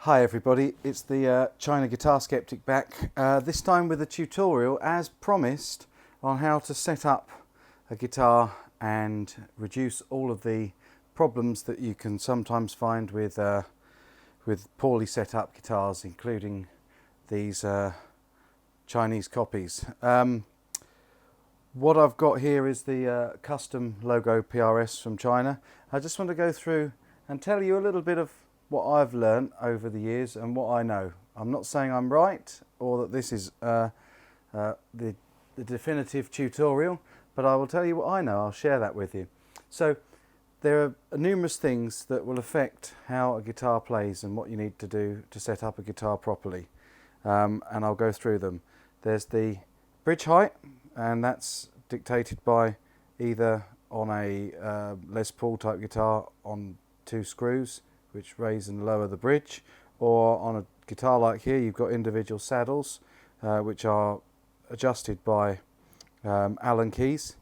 Hi everybody, it's the China Guitar Skeptic back, this time with a tutorial as promised on how to set up a guitar and reduce all of the problems that you can sometimes find with poorly set up guitars, including these Chinese copies. What I've got here is the custom logo PRS from China. I just want to go through and tell you a little bit of what I've learned over the years and what I know. I'm not saying I'm right or that this is the definitive tutorial, but I will tell you what I know. I'll share that with you. So there are numerous things that will affect how a guitar plays and what you need to do to set up a guitar properly, and I'll go through them. There's the bridge height, and that's dictated by either on a Les Paul type guitar on 2 screws which raise and lower the bridge, or on a guitar like here you've got individual saddles which are adjusted by Allen keys.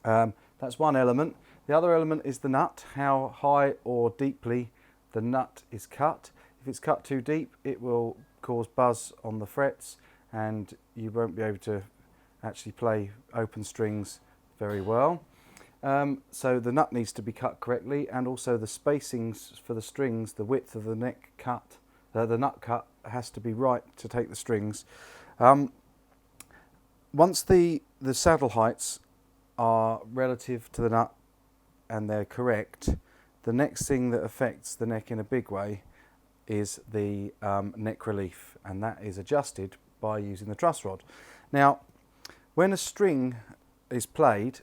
That's one element. The other element is the nut, how high or deeply the nut is cut. If it's cut too deep, it will cause buzz on the frets and you won't be able to actually play open strings very well. So the nut needs to be cut correctly, and also the spacings for the strings, the width of the neck cut, the nut cut has to be right to take the strings. Once the saddle heights are relative to the nut and they're correct, the next thing that affects the neck in a big way is the neck relief, and that is adjusted by using the truss rod. Now, when a string is played,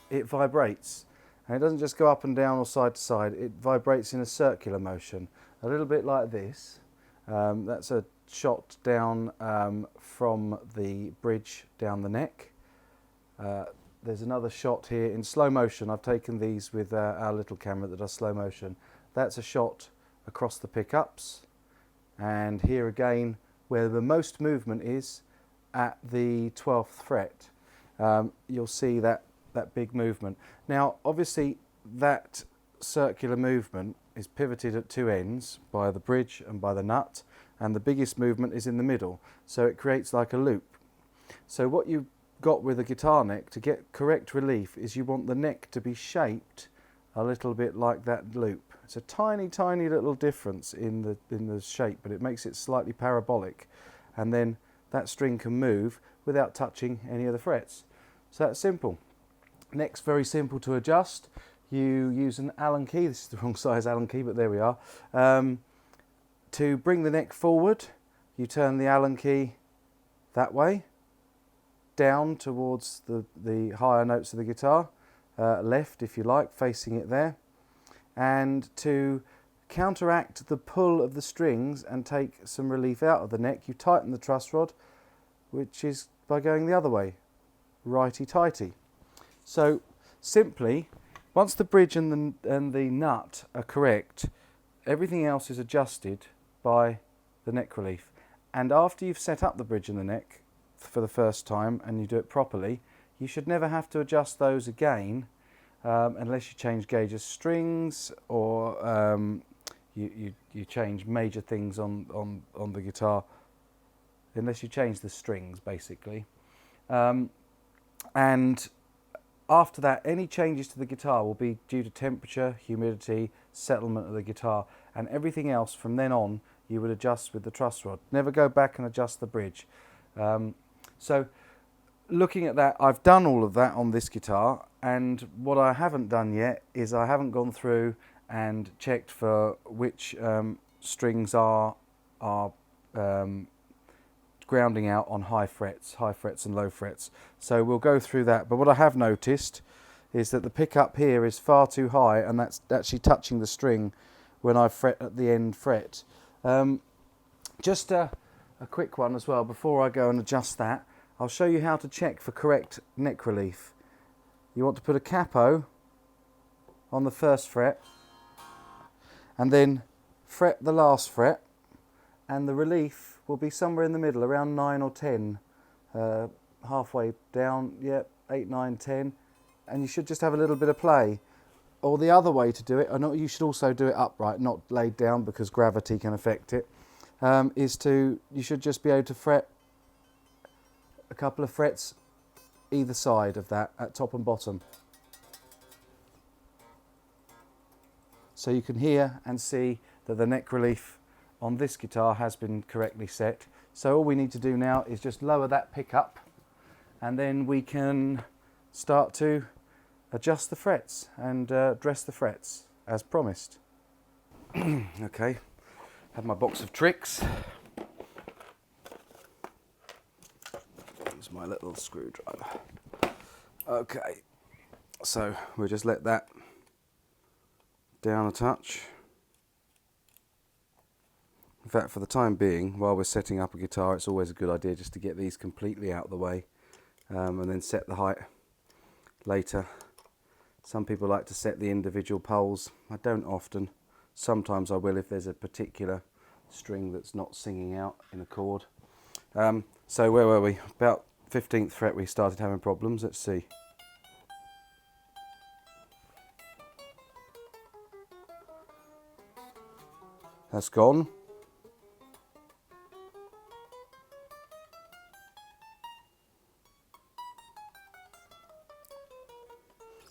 it vibrates, and it doesn't just go up and down or side to side, it vibrates in a circular motion, a little bit like this. That's a shot down from the bridge down the neck. There's another shot here in slow motion. I've taken these with our little camera that does slow motion. That's a shot across the pickups, and here again where the most movement is at the 12th fret. You'll see that big movement. Now obviously that circular movement is pivoted at 2 ends by the bridge and by the nut, and the biggest movement is in the middle, so it creates like a loop. So what you've got with a guitar neck, to get correct relief, is you want the neck to be shaped a little bit like that loop. It's a tiny little difference in the shape, but it makes it slightly parabolic, and then that string can move without touching any of the frets. So that's simple. Neck's very simple to adjust. You use an Allen key, this is the wrong size Allen key, but there we are. To bring the neck forward, you turn the Allen key that way, down towards the higher notes of the guitar, left if you like, facing it there. And to counteract the pull of the strings and take some relief out of the neck, you tighten the truss rod, which is by going the other way, righty-tighty. So simply, once the bridge and the nut are correct, everything else is adjusted by the neck relief. And after you've set up the bridge and the neck for the first time and you do it properly, you should never have to adjust those again unless you change gauge of strings or you change major things on the guitar, unless you change the strings basically. And after that, any changes to the guitar will be due to temperature, humidity, settlement of the guitar, and everything else from then on you would adjust with the truss rod. Never go back and adjust the bridge. So looking at that, I've done all of that on this guitar, and what I haven't done yet is I haven't gone through and checked for which strings are grounding out on high frets and low frets. So we'll go through that. But what I have noticed is that the pickup here is far too high, and that's actually touching the string when I fret at the end fret. Just a quick one as well, before I go and adjust that, I'll show you how to check for correct neck relief. You want to put a capo on the 1st fret and then fret the last fret, and the relief will be somewhere in the middle, around 9 or 10, halfway down, 8, 9, 10, and you should just have a little bit of play. Or the other way to do it, and you should also do it upright, not laid down because gravity can affect it, you should just be able to fret a couple of frets either side of that at top and bottom. So you can hear and see that the neck relief on this guitar has been correctly set. So all we need to do now is just lower that pickup, and then we can start to adjust the frets and dress the frets as promised. Okay, have my box of tricks. Here's my little screwdriver. Okay, so we'll just let that down a touch. In fact, for the time being, while we're setting up a guitar, it's always a good idea just to get these completely out of the way, and then set the height later. Some people like to set the individual poles. I don't often. Sometimes I will if there's a particular string that's not singing out in a chord. So where were we? About 15th fret we started having problems. Let's see. That's gone.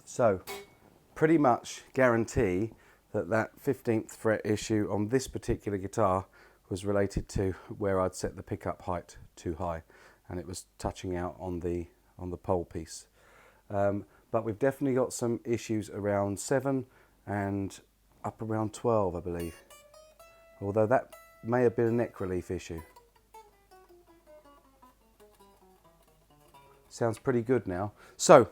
So, pretty much guarantee that that 15th fret issue on this particular guitar was related to where I'd set the pickup height too high, and it was touching out on the pole piece. But we've definitely got some issues around 7 and up around 12, I believe. Although that may have been a neck relief issue. Sounds pretty good now. So,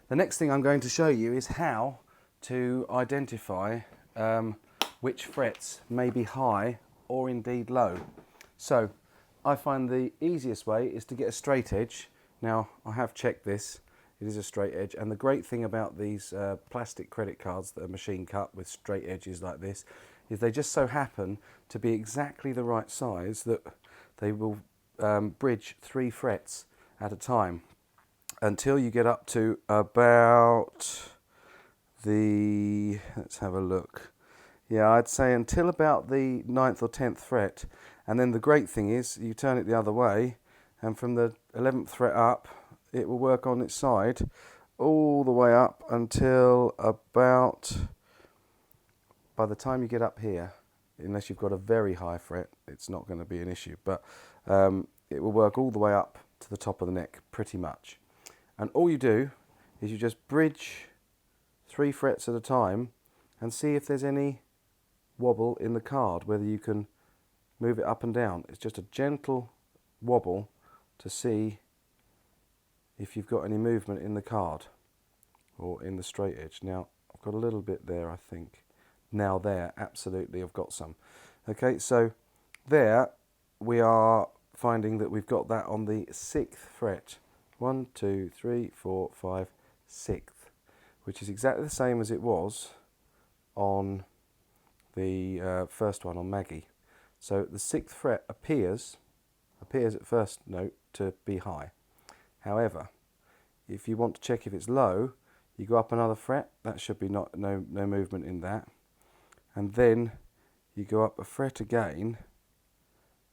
the next thing I'm going to show you is how to identify which frets may be high or indeed low. So I find the easiest way is to get a straight edge. Now I have checked this, it is a straight edge, and the great thing about these plastic credit cards that are machine cut with straight edges like this is they just so happen to be exactly the right size that they will bridge 3 frets at a time, until you get up to about the, let's have a look, yeah, I'd say until about the 9th or 10th fret. And then the great thing is you turn it the other way, and from the 11th fret up it will work on its side all the way up until about, by the time you get up here, unless you've got a very high fret, it's not going to be an issue, but it will work all the way up to the top of the neck pretty much. And all you do is you just bridge 3 frets at a time and see if there's any wobble in the card, whether you can move it up and down. It's just a gentle wobble to see if you've got any movement in the card or in the straight edge. Now, I've got a little bit there, I think. Now there, absolutely, I've got some. Okay, so there we are finding that we've got that on the 6th fret. 1, 2, 3, 4, 5, 6th, which is exactly the same as it was on the first one on Maggie. So the 6th fret appears at first note to be high. However, if you want to check if it's low, you go up another fret. That should be no movement in that, and then you go up a fret again,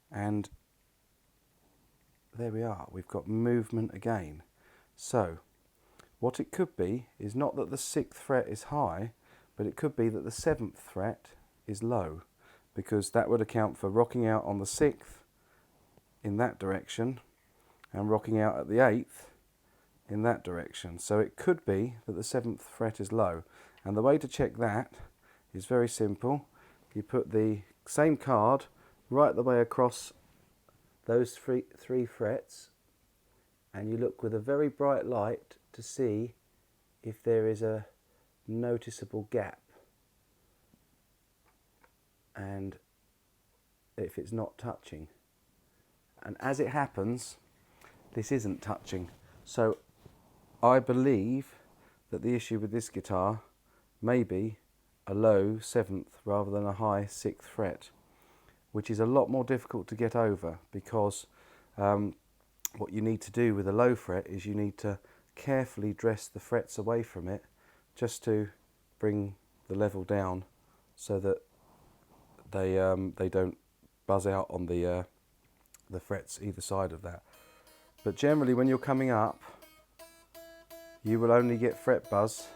and there we are, we've got movement again. So what it could be is not that the 6th fret is high, but it could be that the 7th fret is low, because that would account for rocking out on the 6th in that direction and rocking out at the 8th in that direction. So it could be that the 7th fret is low, and the way to check that is very simple. You put the same card right the way across those three frets, and you look with a very bright light to see if there is a noticeable gap, and if it's not touching. And as it happens, this isn't touching. So I believe that the issue with this guitar may be a low 7th rather than a high 6th fret, which is a lot more difficult to get over, because what you need to do with a low fret is you need to carefully dress the frets away from it, just to bring the level down so that they don't buzz out on the frets either side of that. But generally when you're coming up, you will only get fret buzz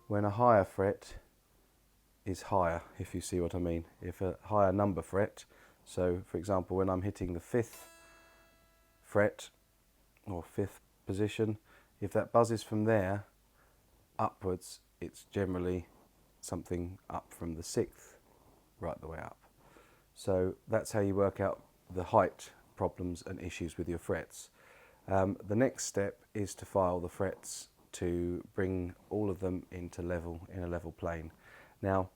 when a higher fret is higher, if you see what I mean. If a higher number fret, so for example when I'm hitting the 5th fret or 5th position, if that buzzes from there upwards, it's generally something up from the 6th right the way up. So that's how you work out the height problems and issues with your frets. The next step is to file the frets to bring all of them into level, in a level plane. Now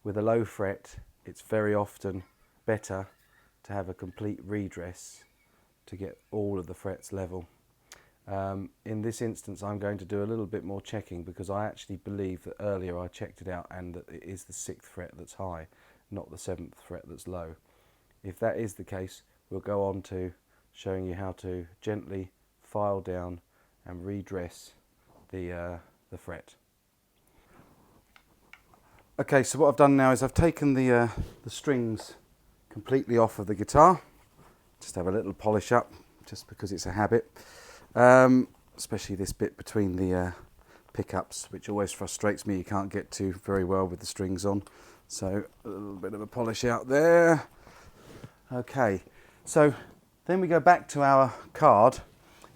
with a low fret, it's very often better to have a complete redress to get all of the frets level. In this instance I'm going to do a little bit more checking, because I actually believe that earlier I checked it out and that it is the 6th fret that's high, not the 7th fret that's low. If that is the case, we'll go on to showing you how to gently file down and redress the fret. Okay, so what I've done now is I've taken the strings completely off of the guitar. Just have a little polish up, just because it's a habit. Especially this bit between the pickups, which always frustrates me. You can't get to very well with the strings on. So a little bit of a polish out there. Okay, so then we go back to our card,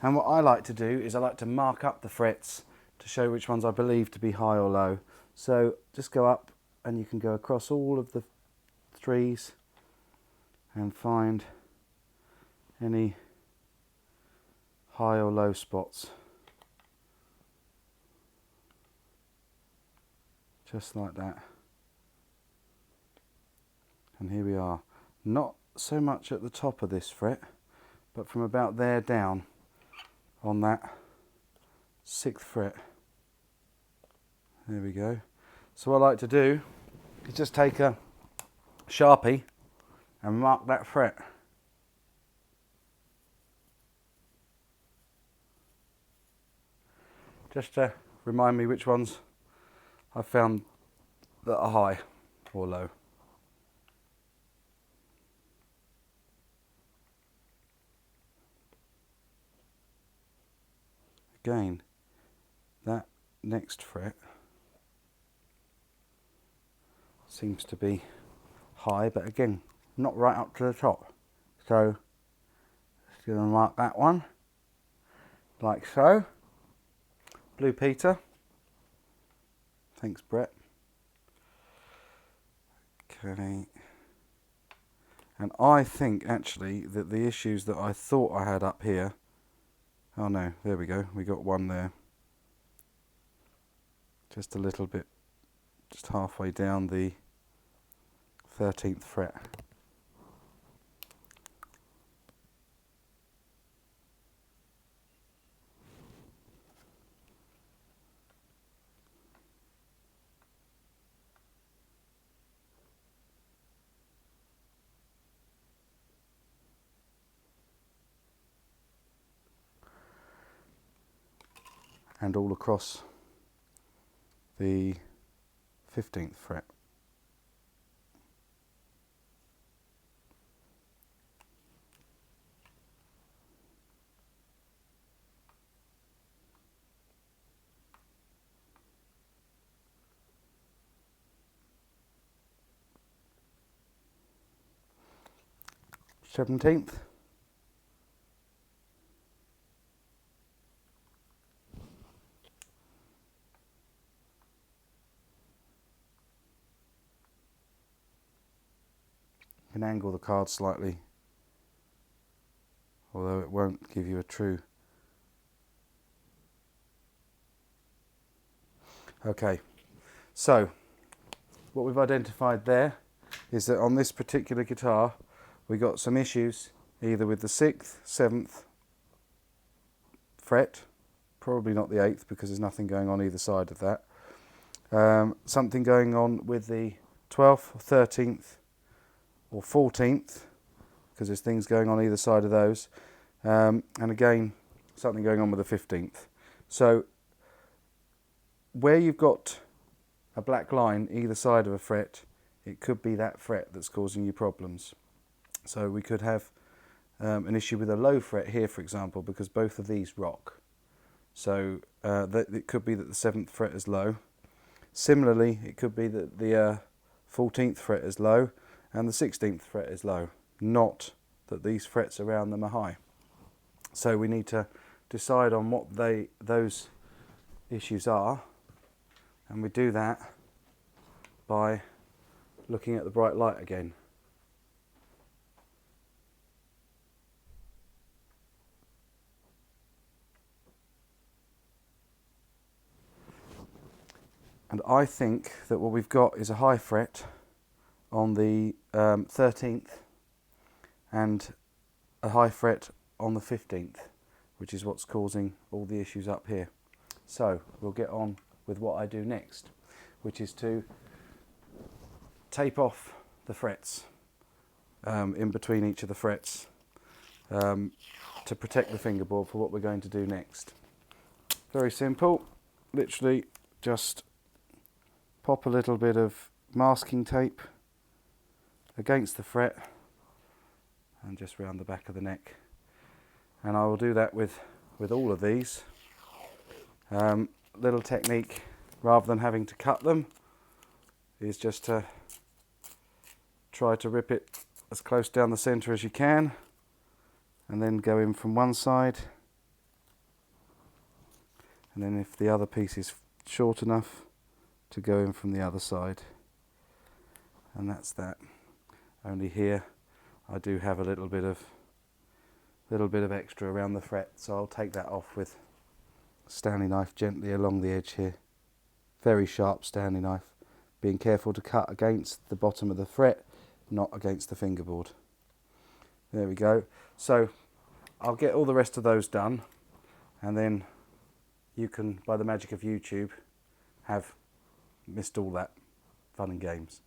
and what I like to do is I like to mark up the frets to show which ones I believe to be high or low. So just go up and you can go across all of the 3s and find any high or low spots. Just like that. And here we are. Not so much at the top of this fret, but from about there down on that 6th fret. There we go. So what I like to do is just take a Sharpie and mark that fret. Just to remind me which ones I've found that are high or low. Again, that next fret seems to be high, but again, not right up to the top. So, just going to mark that one, like so. Blue Peter. Thanks, Brett. Okay. And I think actually that the issues that I thought I had up here, oh no, there we go, we got one there. Just a little bit, just halfway down the 13th fret. And all across the 15th fret. Seventeenth. You can angle the card slightly, although it won't give you a true. Okay, so what we've identified there is that on this particular guitar we got some issues either with the 6th, 7th fret, probably not the 8th because there's nothing going on either side of that. Something going on with the 12th, 13th or 14th, because there's things going on either side of those, and again something going on with the 15th. So where you've got a black line either side of a fret, it could be that fret that's causing you problems. So we could have an issue with a low fret here, for example, because both of these rock. So it could be that the 7th fret is low. Similarly, it could be that the 14th fret is low and the 16th fret is low, not that these frets around them are high. So we need to decide on what those issues are, and we do that by looking at the bright light again. And I think that what we've got is a high fret on the 13th and a high fret on the 15th, which is what's causing all the issues up here. So we'll get on with what I do next, which is to tape off the frets in between each of the frets to protect the fingerboard for what we're going to do next. Very simple, literally just pop a little bit of masking tape against the fret and just round the back of the neck, and I will do that with all of these. Little technique, rather than having to cut them, is just to try to rip it as close down the centre as you can, and then go in from one side, and then if the other piece is short enough, to go in from the other side. And that's that. Only here I do have a little bit of extra around the fret, so I'll take that off with a Stanley knife gently along the edge here. Very sharp Stanley knife, being careful to cut against the bottom of the fret, not against the fingerboard. There we go. So I'll get all the rest of those done, and then you can, by the magic of YouTube, have missed all that fun and games.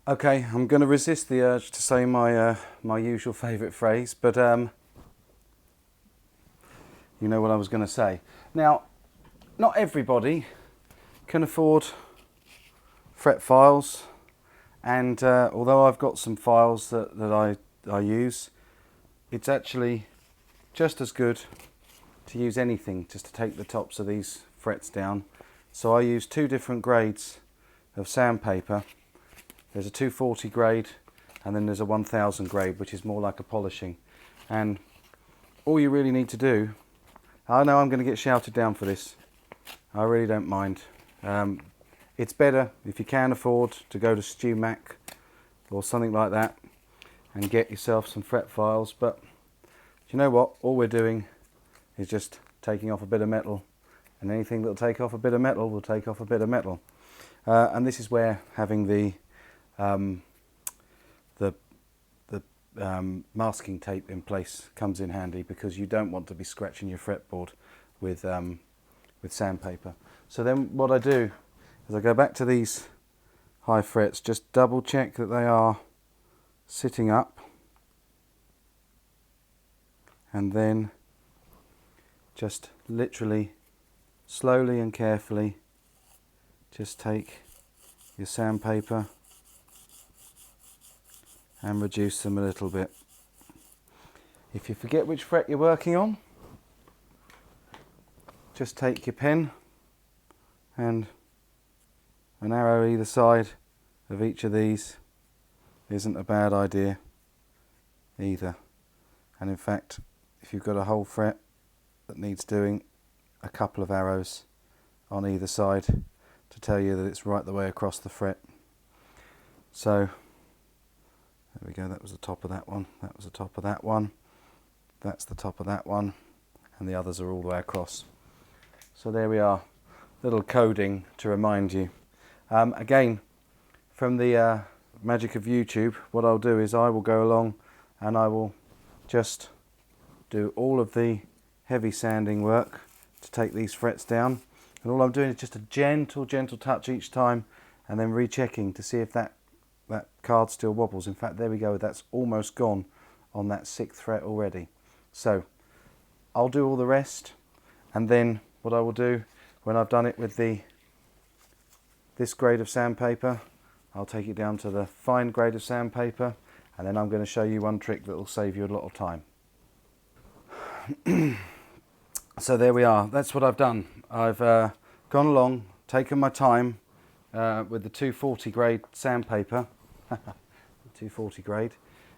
Okay, I'm going to resist the urge to say my my usual favourite phrase, but you know what I was going to say. Now, not everybody can afford fret files, and although I've got some files that I use, it's actually just as good to use anything just to take the tops of these frets down. So I use two different grades of sandpaper. There's a 240 grade and then there's a 1000 grade, which is more like a polishing. And all you really need to do, I know I'm going to get shouted down for this, I really don't mind. It's better if you can afford to go to StewMac or something like that and get yourself some fret files, but do you know what, all we're doing is just taking off a bit of metal, and anything that'll take off a bit of metal will take off a bit of metal. And this is where having the masking tape in place comes in handy, because you don't want to be scratching your fretboard with sandpaper. So then what I do is I go back to these high frets, just double check that they are sitting up, and then just literally, slowly and carefully, just take your sandpaper and reduce them a little bit. If you forget which fret you're working on, just take your pen and an arrow either side of each of these isn't a bad idea either. And in fact, if you've got a whole fret that needs doing, a couple of arrows on either side to tell you that it's right the way across the fret. So there we go, that was the top of that one, that was the top of that one, that's the top of that one, and the others are all the way across. So there we are, little coding to remind you. Again, from the magic of YouTube, what I'll do is I will go along and I will just do all of the heavy sanding work to take these frets down, and all I'm doing is just a gentle touch each time, and then rechecking to see if that card still wobbles. In fact, there we go, that's almost gone on that 6th fret already. So I'll do all the rest, and then what I will do when I've done it with this grade of sandpaper, I'll take it down to the fine grade of sandpaper, and then I'm going to show you one trick that will save you a lot of time. So there we are, that's what I've done. I've gone along, taken my time with the 240 grade sandpaper, 240 grade,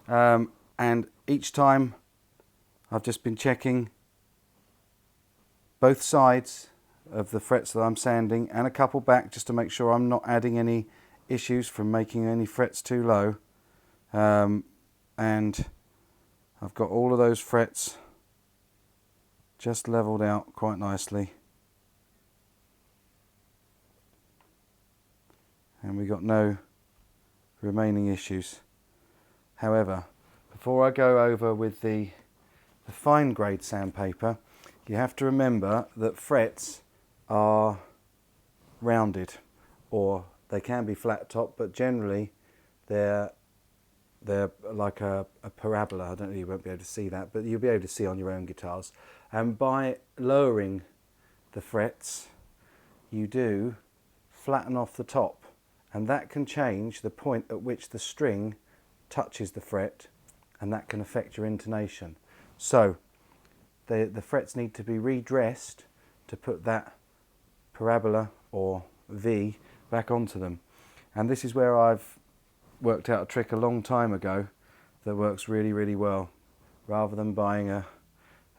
and each time I've just been checking both sides of the frets that I'm sanding and a couple back, just to make sure I'm not adding any issues from making any frets too low. And I've got all of those frets just leveled out quite nicely, and we got no remaining issues. However, before I go over with the fine grade sandpaper, you have to remember that frets are rounded, or they can be flat top, but generally they're like a parabola. I don't know, you won't be able to see that, but you'll be able to see on your own guitars. And by lowering the frets, you do flatten off the top, and that can change the point at which the string touches the fret, and that can affect your intonation. So the frets need to be redressed to put that parabola or V back onto them. And this is where I've worked out a trick a long time ago that works really, really well. Rather than buying an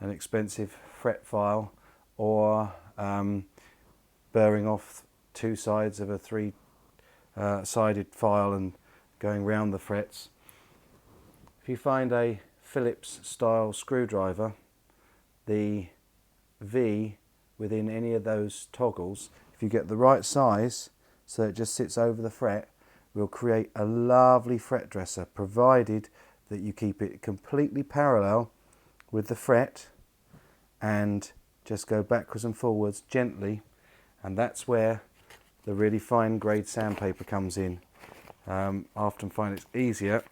expensive fret file or burring off two sides of a three-sided file and going round the frets, if you find a Phillips style screwdriver, the V within any of those toggles, if you get the right size so it just sits over the fret, will create a lovely fret dresser, provided that you keep it completely parallel with the fret and just go backwards and forwards gently. And that's where the really fine grade sandpaper comes in. I often find it's easier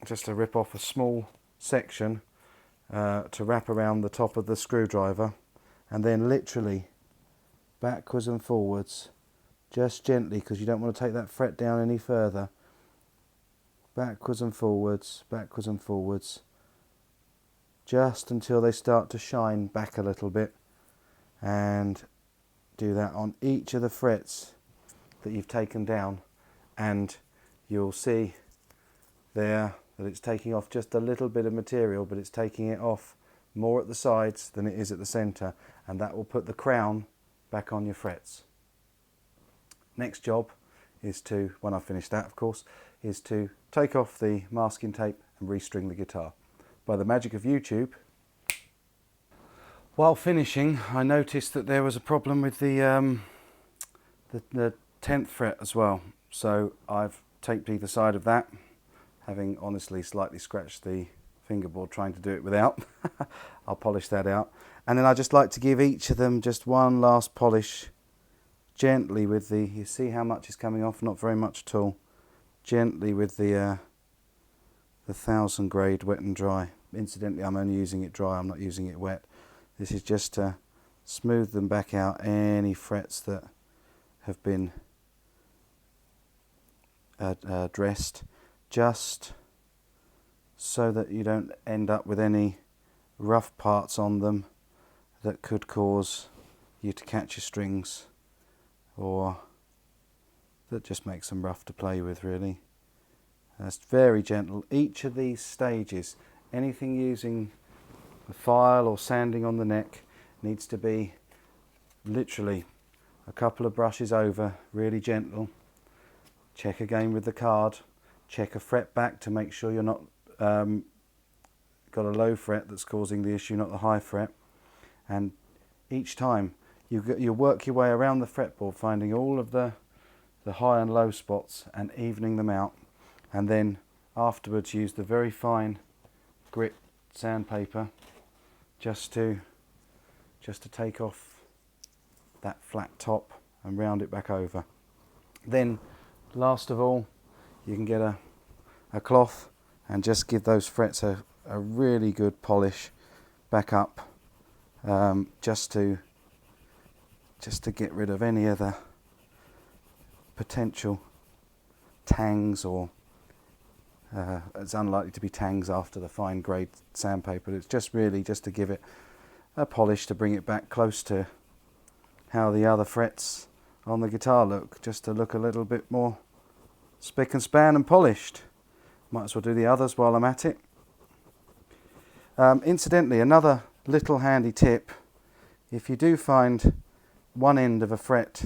just to rip off a small section to wrap around the top of the screwdriver, and then literally backwards and forwards, just gently, because you don't want to take that fret down any further. Backwards and forwards, just until they start to shine back a little bit, and do that on each of the frets that you've taken down, and you'll see there that it's taking off just a little bit of material, but it's taking it off more at the sides than it is at the centre, and that will put the crown back on your frets. Next job is to, when I finish that of course, is to take off the masking tape and restring the guitar. By the magic of YouTube. While finishing, I noticed that there was a problem with the 10th fret as well, so I've taped either side of that, having honestly slightly scratched the fingerboard trying to do it without. I'll polish that out, and then I just like to give each of them just one last polish, gently with the, you see how much is coming off, not very much at all, gently with the 1000 grade wet and dry. Incidentally, I'm only using it dry, I'm not using it wet. This is just to smooth them back out, any frets that have been dressed, just so that you don't end up with any rough parts on them that could cause you to catch your strings, or that just makes them rough to play with, really. That's very gentle. Each of these stages, anything using a file or sanding on the neck, needs to be literally a couple of brushes over, really gentle. Check again with the card, check a fret back to make sure you're not got a low fret that's causing the issue, not the high fret. And each time you work your way around the fretboard, finding all of the high and low spots and evening them out, and then afterwards use the very fine grit sandpaper just to take off that flat top and round it back over. Then last of all, you can get a cloth and just give those frets a really good polish back up, just to just to get rid of any other potential tangs, or it's unlikely to be tangs after the fine grade sandpaper. It's just really just to give it a polish, to bring it back close to how the other frets on the guitar look, just to look a little bit more spick and span and polished. Might as well do the others while I'm at it. Incidentally, another little handy tip: if you do find one end of a fret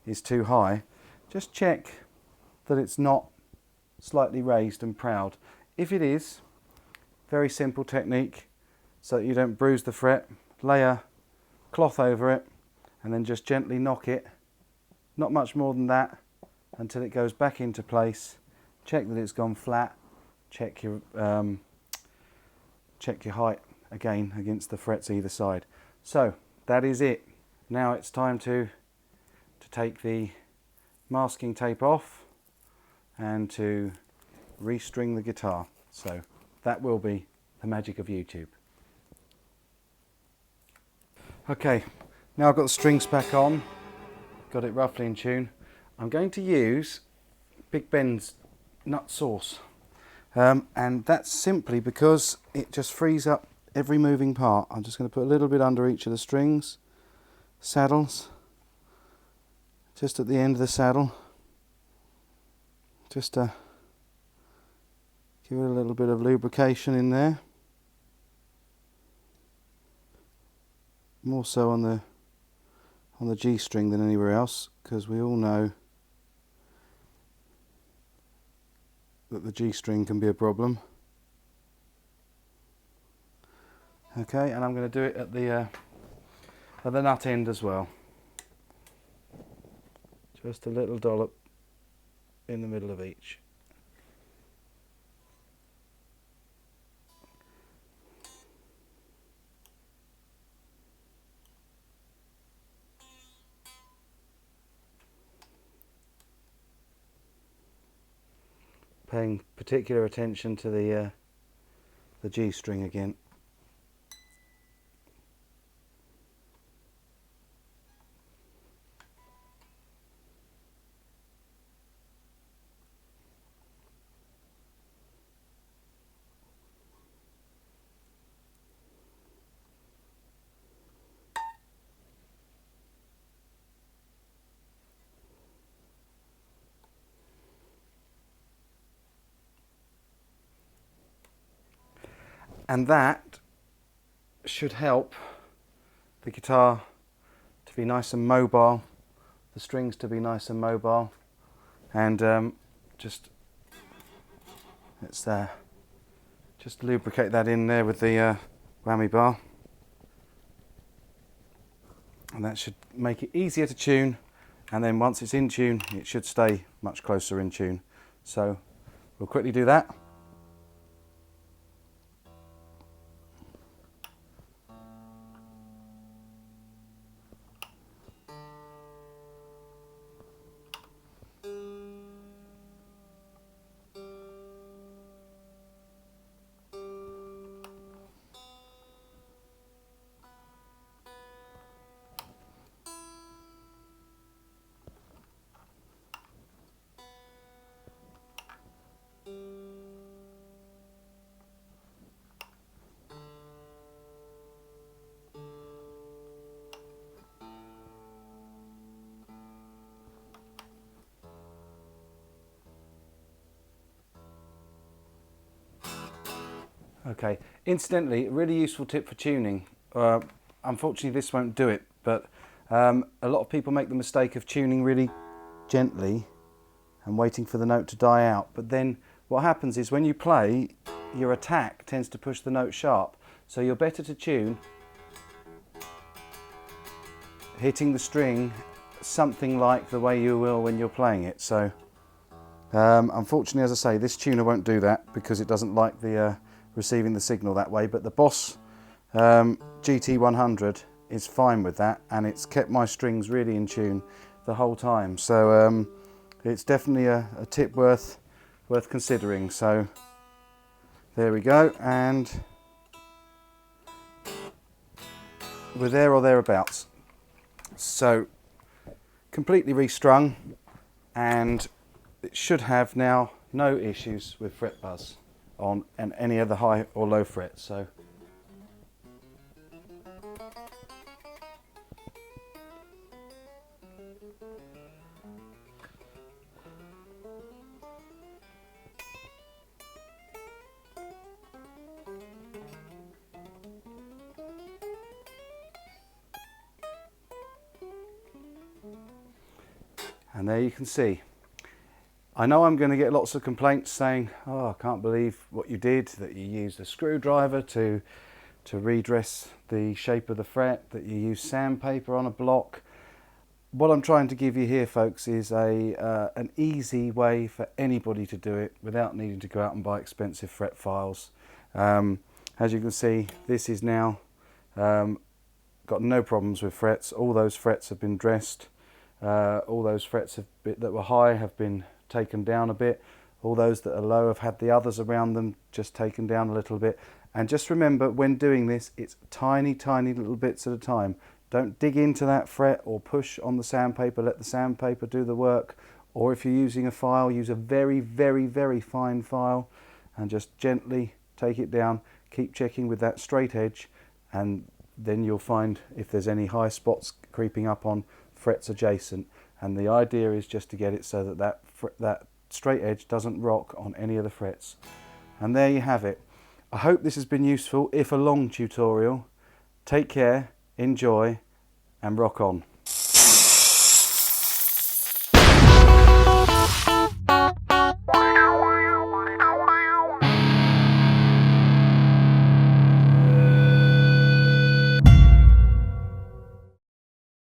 is too high, just check that it's not slightly raised and proud. If it is, very simple technique, so that you don't bruise the fret, lay a cloth over it and then just gently knock it, not much more than that, until it goes back into place. Check that it's gone flat, check your height again against the frets either side. So that is it. Now it's time to take the masking tape off and to restring the guitar. So that will be the magic of YouTube. Okay, now I've got the strings back on, got it roughly in tune. I'm going to use Big Ben's nut sauce, and that's simply because it just frees up every moving part. I'm just going to put a little bit under each of the strings, saddles, just at the end of the saddle, just to give it a little bit of lubrication in there. More so on the G string than anywhere else, because we all know that the G string can be a problem. Okay, and I'm going to do it at the nut end as well. Just a little dollop in the middle of each. Paying particular attention to the G string again. And that should help the guitar to be nice and mobile, the strings to be nice and mobile, and just let's just lubricate that in there with the whammy bar, and that should make it easier to tune. And then once it's in tune, it should stay much closer in tune. So we'll quickly do that. Okay, incidentally, a really useful tip for tuning. Unfortunately this won't do it, but a lot of people make the mistake of tuning really gently and waiting for the note to die out. But then what happens is when you play, your attack tends to push the note sharp. So you're better to tune hitting the string something like the way you will when you're playing it. So unfortunately, as I say, this tuner won't do that because it doesn't like the receiving the signal that way, but the Boss GT100 is fine with that, and it's kept my strings really in tune the whole time. So it's definitely a tip worth considering. So there we go, and we're there or thereabouts. So completely restrung, and it should have now no issues with fret buzz on any of the high or low frets. So and there you can see. I know I'm going to get lots of complaints saying, oh, I can't believe what you did, that you used a screwdriver to redress the shape of the fret, that you used sandpaper on a block. What I'm trying to give you here, folks, is an easy way for anybody to do it without needing to go out and buy expensive fret files. As you can see, this is now got no problems with frets. All those frets have been dressed. All those frets that were high have been taken down a bit. All those that are low have had the others around them just taken down a little bit. And just remember, when doing this, it's tiny, tiny little bits at a time. Don't dig into that fret or push on the sandpaper. Let the sandpaper do the work. Or if you're using a file, use a very, very, very fine file and just gently take it down. Keep checking with that straight edge, and then you'll find if there's any high spots creeping up on frets adjacent. And the idea is just to get it so that that straight edge doesn't rock on any of the frets. And there you have it. I hope this has been useful, if a long tutorial. Take care, enjoy, and rock on.